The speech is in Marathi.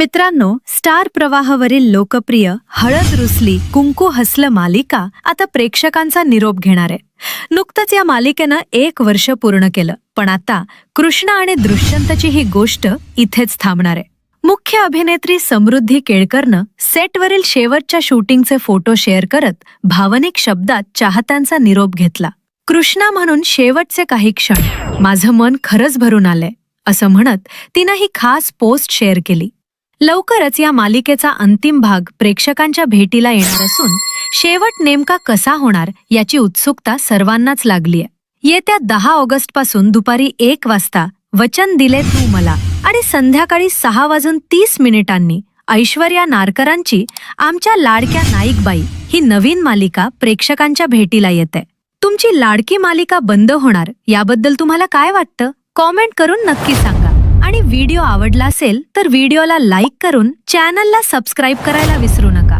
मित्रांनो, स्टार प्रवाहावरील लोकप्रिय हळद रुसली कुंकू हसलं मालिका आता प्रेक्षकांचा निरोप घेणार आहे. नुकतंच या मालिकेनं 1 वर्ष पूर्ण केलं, पण आता कृष्णा आणि दृश्यंतची ही गोष्ट इथेच थांबणार आहे. मुख्य अभिनेत्री समृद्धी केळकरनं सेटवरील शेवटच्या शूटिंगचे फोटो शेअर करत भावनिक शब्दात चाहत्यांचा निरोप घेतला. कृष्णा म्हणून शेवटचे काही क्षण, माझं मन खरंच भरून आलंय, असं म्हणत तिनं ही खास पोस्ट शेअर केली. लवकरच या मालिकेचा अंतिम भाग प्रेक्षकांच्या भेटीला येणार असून शेवट नेमका कसा होणार याची उत्सुकता सर्वांनाच लागलीय. येत्या 10 ऑगस्टपासून दुपारी 1 वाजता वचन दिले तू मला आणि संध्याकाळी 6:30 ऐश्वर्या नारकरांची आमच्या लाडक्या नाईकबाई ही नवीन मालिका प्रेक्षकांच्या भेटीला येते. तुमची लाडकी मालिका बंद होणार याबद्दल तुम्हाला काय वाटतं? कॉमेंट करून नक्की सांगा. आणि व्हिडिओ आवडला असेल तर व्हिडिओला लाईक करून चॅनलला सबस्क्राईब करायला विसरू नका.